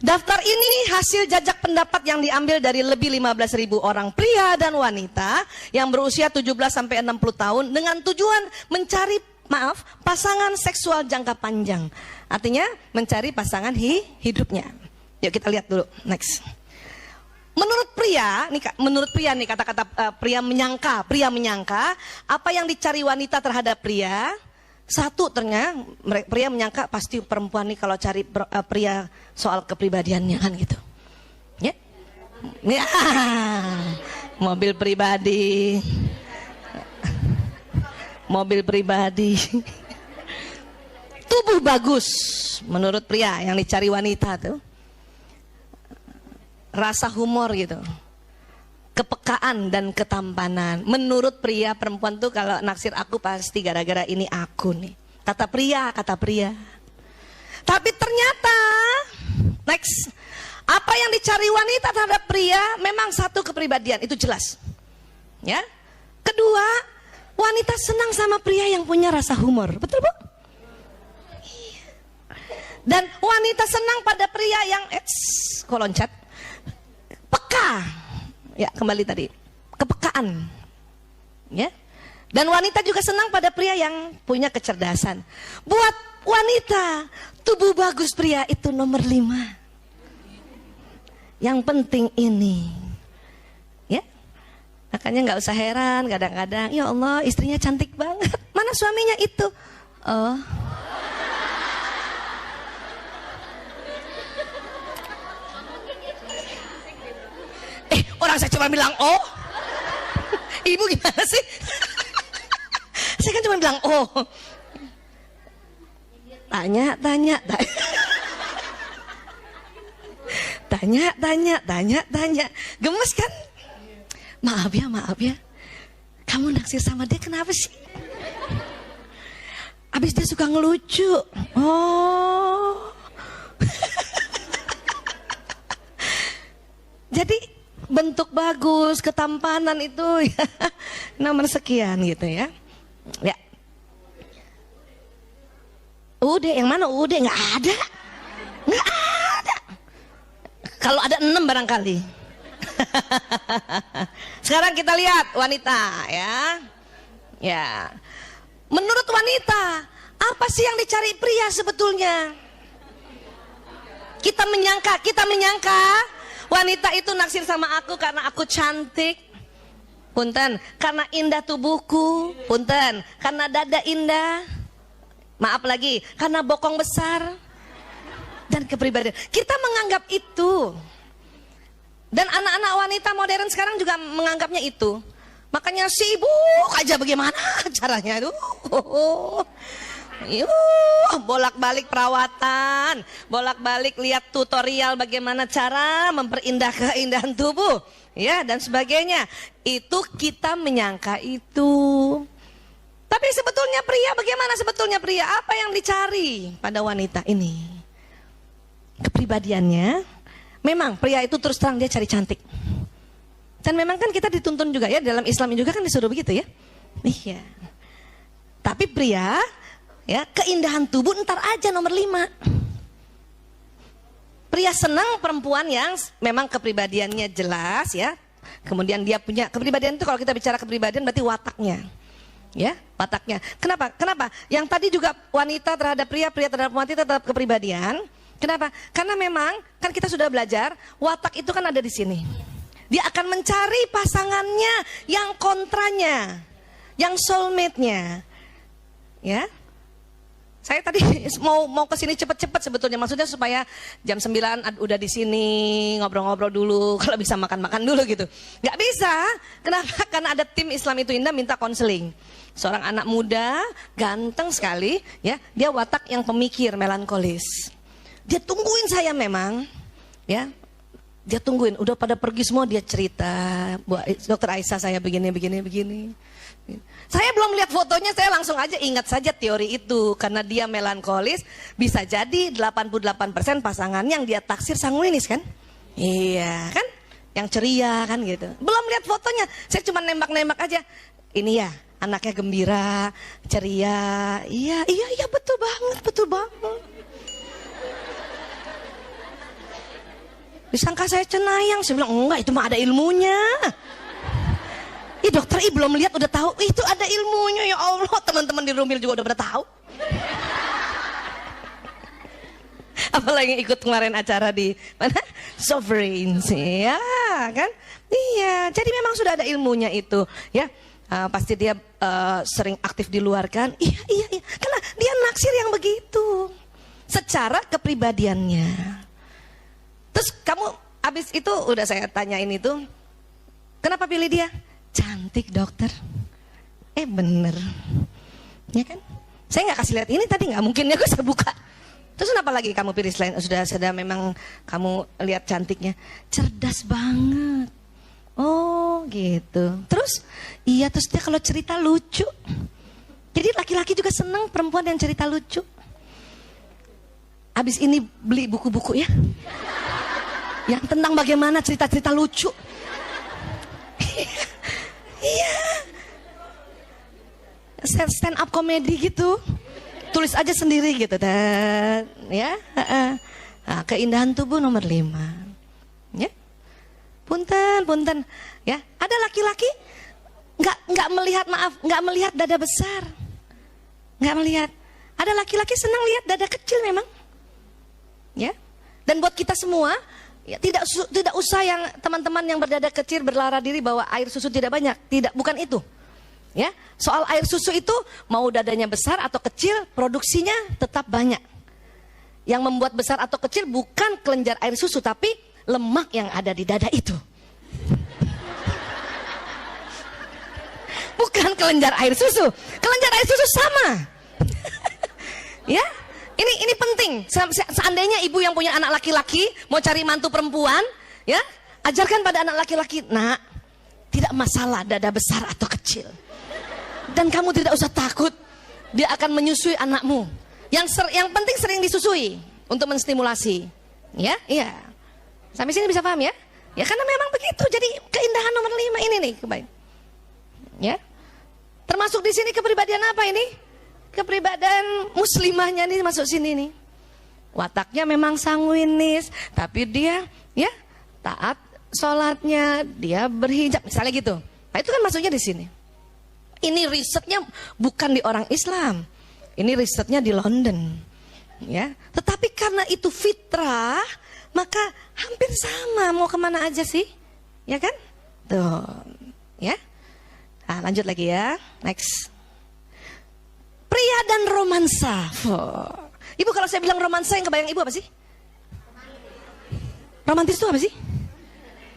Daftar ini hasil jajak pendapat yang diambil dari lebih 15.000 orang pria dan wanita yang berusia 17 sampai 60 tahun dengan tujuan mencari pasangan seksual jangka panjang. Artinya mencari pasangan hidupnya. Yuk kita lihat dulu, next. Menurut pria nih kata-kata pria menyangka apa yang dicari wanita terhadap pria. Satu, ternyata pria menyangka pasti perempuan nih kalau cari pria soal kepribadiannya kan gitu. Ya. Ya. Mobil pribadi. Mobil pribadi. Tubuh bagus menurut pria yang dicari wanita tuh. Rasa humor gitu. Kepekaan dan ketampanan. Menurut pria, perempuan tuh kalau naksir aku pasti gara-gara ini aku nih. Kata pria. Tapi ternyata, next, apa yang dicari wanita terhadap pria memang satu kepribadian, itu jelas. Ya. Kedua, wanita senang sama pria yang punya rasa humor. Betul, Bu? Iya. Dan wanita senang pada pria yang kok loncat? Peka. Ya, kembali tadi, kepekaan. Ya. Dan wanita juga senang pada pria yang punya kecerdasan. Buat wanita, tubuh bagus pria itu nomor 5. Yang penting ini. Ya. Makanya nggak usah heran kadang-kadang, ya Allah, istrinya cantik banget. Mana suaminya itu? Oh. Orang saya cuma bilang oh. Ibu gimana sih? Saya kan cuma bilang oh. Tanya. Gemes kan? Maaf ya. Kamu naksir sama dia kenapa sih? Abis dia suka ngelucu. Oh. Jadi bentuk bagus, ketampanan itu ya, nomor sekian gitu ya. Ya. Udah, yang mana udah? Nggak ada. Kalau ada 6 barangkali. Sekarang kita lihat wanita ya. Ya. Menurut wanita, apa sih yang dicari pria sebetulnya? Kita menyangka wanita itu naksir sama aku karena aku cantik. Punten, karena indah tubuhku. Punten, karena dada indah. Maaf lagi, karena bokong besar. Dan kepribadian. Kita menganggap itu. Dan anak-anak wanita modern sekarang juga menganggapnya itu. Makanya sibuk aja bagaimana caranya itu. Bolak-balik perawatan, bolak-balik lihat tutorial bagaimana cara memperindah keindahan tubuh, ya, dan sebagainya. Itu kita menyangka itu. Tapi sebetulnya pria, bagaimana sebetulnya pria? Apa yang dicari pada wanita ini? Kepribadiannya. Memang pria itu terus terang dia cari cantik. Dan memang kan kita dituntun juga ya, dalam Islam juga kan disuruh begitu ya. Iya. Tapi pria, ya, keindahan tubuh ntar aja nomor 5. Pria senang perempuan yang memang kepribadiannya jelas ya. Kemudian dia punya kepribadian itu, kalau kita bicara kepribadian berarti wataknya. Ya, wataknya. Kenapa? Yang tadi juga wanita terhadap pria, pria terhadap wanita terhadap kepribadian. Kenapa? Karena memang kan kita sudah belajar watak itu kan ada di sini. Dia akan mencari pasangannya yang kontranya, yang soulmate-nya. Ya. Saya tadi mau ke sini cepet-cepet sebetulnya, maksudnya supaya jam 9 udah di sini ngobrol-ngobrol dulu, kalau bisa makan-makan dulu gitu. Nggak bisa. Kenapa? Karena ada tim Islam itu Indah minta konseling. Seorang anak muda, ganteng sekali, ya, dia watak yang pemikir, melankolis. Dia tungguin saya memang, ya. Dia tungguin, udah pada pergi semua dia cerita, Bu Dokter Aisyah saya begini. Saya belum lihat fotonya, saya langsung aja ingat saja teori itu. Karena dia melankolis, bisa jadi 88% pasangan yang dia taksir sanguinis kan? Iya kan? Yang ceria kan gitu. Belum lihat fotonya, saya cuma nembak-nembak aja. Ini ya, anaknya gembira, ceria. Iya betul banget. Disangka saya cenayang. Saya bilang, enggak, itu mah ada ilmunya. Ih, dokter belum lihat udah tahu. Itu ada ilmunya, ya Allah. Teman-teman di Rumil juga udah pada tahu. Apalagi ikut kemarin acara di mana? Sovereign, ya kan? Iya, jadi memang sudah ada ilmunya itu, ya. Pasti dia sering aktif di luar kan? Iya, karena dia naksir yang begitu. Secara kepribadiannya. Terus kamu abis itu udah saya tanyain itu, kenapa pilih dia? Cantik dokter. Bener, ya kan? Saya nggak kasih lihat ini tadi, nggak mungkin ya, gue saya buka. Terus kenapa lagi kamu pilih selain sudah memang kamu lihat cantiknya? Cerdas banget. Oh gitu. Terus iya, terus dia kalau cerita lucu. Jadi laki-laki juga senang perempuan yang cerita lucu. Abis ini beli buku-buku ya, yang tentang bagaimana cerita-cerita lucu. Iya, stand up comedy gitu, tulis aja sendiri gitu, dan ya. Nah, keindahan tubuh nomor 5, ya. Punten, ya. Ada laki-laki nggak melihat dada besar, nggak melihat. Ada laki-laki senang lihat dada kecil memang, ya. Dan buat kita semua. Ya, tidak usah yang teman-teman yang berdada kecil berlara diri bahwa air susu tidak banyak. Tidak, bukan itu. Ya, soal air susu itu mau dadanya besar atau kecil, produksinya tetap banyak. Yang membuat besar atau kecil bukan kelenjar air susu, tapi lemak yang ada di dada itu. Bukan kelenjar air susu. Kelenjar air susu sama. Ya. Ini penting. Seandainya ibu yang punya anak laki-laki mau cari mantu perempuan, ya, ajarkan pada anak laki-laki, nak, tidak masalah dada besar atau kecil. Dan kamu tidak usah takut, dia akan menyusui anakmu. Yang penting sering disusui untuk menstimulasi. Ya, iya. Sampai sini bisa paham ya? Ya karena memang begitu. Jadi keindahan nomor 5 ini nih, kebaik. Ya. Termasuk di sini kepribadian apa ini? Kepribadian muslimahnya nih masuk sini nih. Wataknya memang sanguinis, tapi dia ya taat sholatnya, dia berhijab, misalnya gitu. Nah itu kan masuknya di sini. Ini risetnya bukan di orang Islam, ini risetnya di London, ya. Tetapi karena itu fitrah, maka hampir sama. Mau kemana aja sih, ya kan? Tuh, ya. Nah, lanjut lagi ya, next. Pria dan romansa. Ibu kalau saya bilang romansa yang kebayang ibu apa sih? Romantis itu apa sih?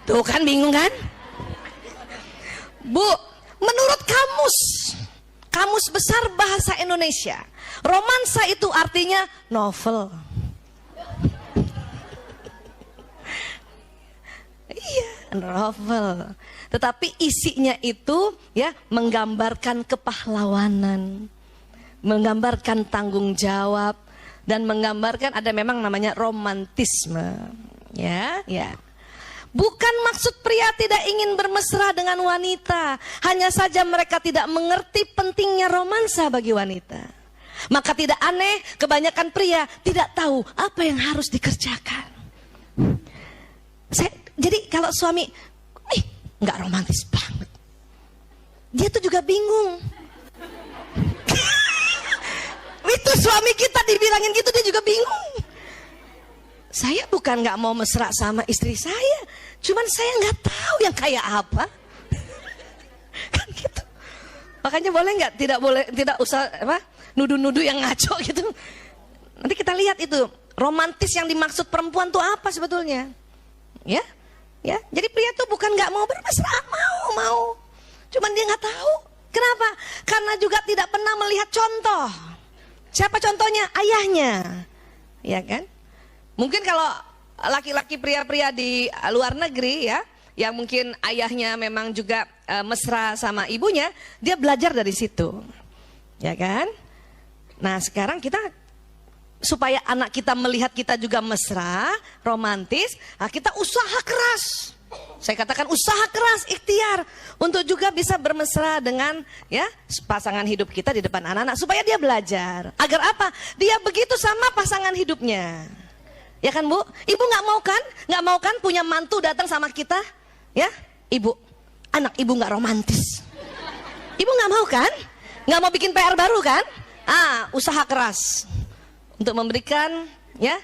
Tuh kan bingung kan? Bu, menurut kamus besar bahasa Indonesia, romansa itu artinya novel. Iya, novel. Tetapi isinya itu ya menggambarkan kepahlawanan, menggambarkan tanggung jawab, dan menggambarkan ada memang namanya romantisme, ya. Bukan maksud pria tidak ingin bermesra dengan wanita, hanya saja mereka tidak mengerti pentingnya romansa bagi wanita. Maka tidak aneh kebanyakan pria tidak tahu apa yang harus dikerjakan. Jadi kalau suami, nggak romantis banget, dia tuh juga bingung. Itu suami kita dibilangin gitu dia juga bingung. Saya bukan nggak mau mesra sama istri saya, cuman saya nggak tahu yang kayak apa. Kan gitu. Makanya boleh nggak? Tidak usah nuduh-nuduh yang ngaco gitu. Nanti kita lihat itu romantis yang dimaksud perempuan tuh apa sebetulnya, ya. Jadi pria tuh bukan nggak mau bermesra, mau. Cuman dia nggak tahu. Kenapa? Karena juga tidak pernah melihat contoh. Siapa contohnya? Ayahnya, ya kan? Mungkin kalau laki-laki pria-pria di luar negeri ya, yang mungkin ayahnya memang juga mesra sama ibunya, dia belajar dari situ, ya kan? Nah sekarang kita supaya anak kita melihat kita juga mesra, romantis, nah kita usaha keras. Saya katakan usaha keras, ikhtiar untuk juga bisa bermesra dengan ya pasangan hidup kita di depan anak-anak supaya dia belajar. Agar apa? Dia begitu sama pasangan hidupnya. Ya kan Bu? Ibu nggak mau kan? Nggak mau kan punya mantu datang sama kita? Ya, Ibu, anak Ibu nggak romantis. Ibu nggak mau kan? Nggak mau bikin PR baru kan? Usaha keras untuk memberikan ya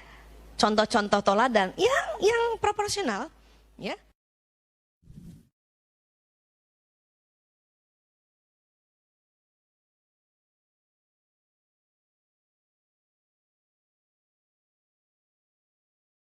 contoh-contoh teladan yang proporsional, ya.